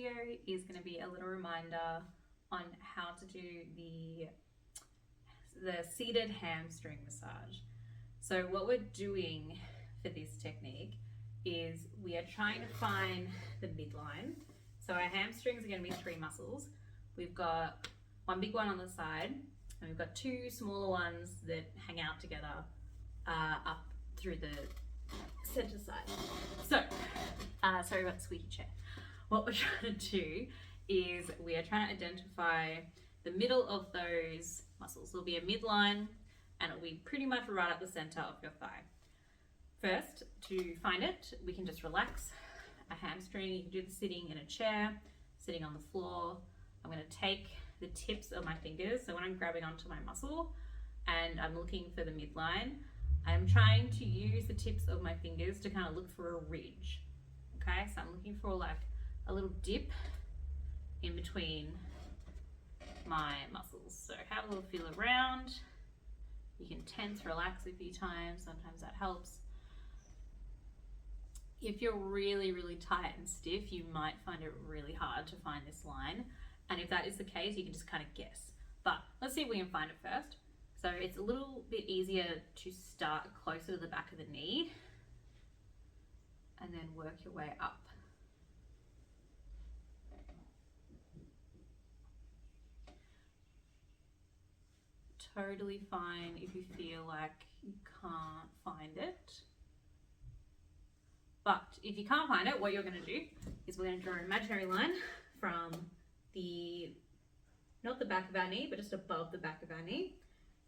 video is going to be a little reminder on how to do the seated hamstring massage. So what we're doing for this technique is we are trying to find the midline. So our hamstrings are going to be 3 muscles. We've got one big one on the side, and we've got 2 smaller ones that hang out together up through the center side. So, sorry about the squeaky chair. What we're trying to do is we are trying to identify the middle of those muscles. There'll be a midline, and it'll be pretty much right at the center of your thigh. First, to find it, we can just relax a hamstring. You can do the sitting in a chair, sitting on the floor. I'm going to take the tips of my fingers. So when I'm grabbing onto my muscle and I'm looking for the midline, I'm trying to use the tips of my fingers to kind of look for a ridge. Okay, so I'm looking for like a little dip in between my muscles. So have a little feel around. You can tense, relax a few times. Sometimes that helps. If you're really, really tight and stiff, you might find it really hard to find this line. And if that is the case, you can just kind of guess. But let's see if we can find it first. So it's a little bit easier to start closer to the back of the knee and then work your way up. Totally fine if you feel like you can't find it. But if you can't find it, what you're going to do is we're going to draw an imaginary line from not the back of our knee, but just above the back of our knee,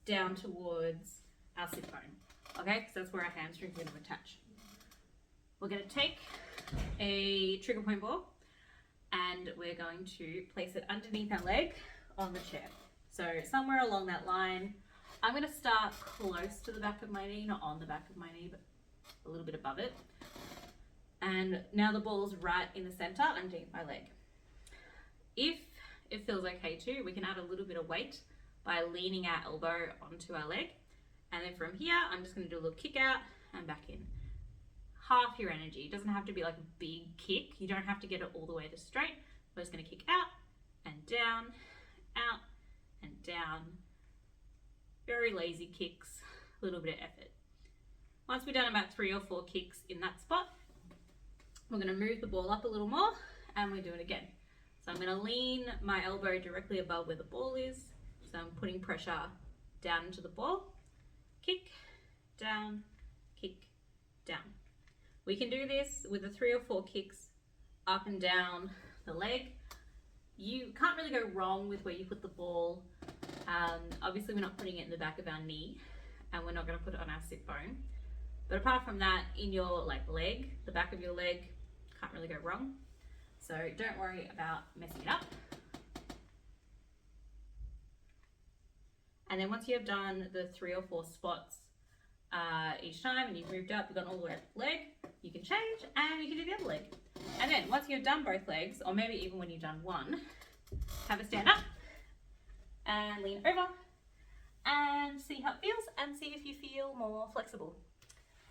down towards our sit bone. Okay, so that's where our hamstring is going to attach. We're going to take a trigger point ball and we're going to place it underneath our leg on the chair. So somewhere along that line, I'm going to start close to the back of my knee, not on the back of my knee, but a little bit above it. And now the ball's right in the center underneath my leg. If it feels okay too, we can add a little bit of weight by leaning our elbow onto our leg. And then from here, I'm just going to do a little kick out and back in. Half your energy. It doesn't have to be like a big kick. You don't have to get it all the way to straight. We're just going to kick out and down, out and down. Very lazy kicks, a little bit of effort. Once we've done about 3 or 4 kicks in that spot, we're going to move the ball up a little more and we do it again. So I'm going to lean my elbow directly above where the ball is. So I'm putting pressure down into the ball. Kick, down, kick, down. We can do this with the 3 or 4 kicks up and down the leg. You can't really go wrong with where you put the ball. Obviously we're not putting it in the back of our knee and we're not going to put it on our sit bone. But apart from that, in your leg, the back of your leg, can't really go wrong. So don't worry about messing it up. And then once you have done the 3 or 4 spots each time and you've moved up, you've gone all the way up the leg, you can change and you can do the other leg. And then once you've done both legs, or maybe even when you've done one, have a stand up and lean over and see how it feels and see if you feel more flexible.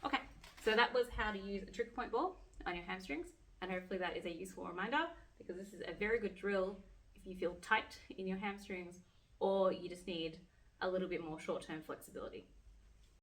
Okay, so that was how to use a trigger point ball on your hamstrings, and hopefully that is a useful reminder, because this is a very good drill if you feel tight in your hamstrings or you just need a little bit more short-term flexibility.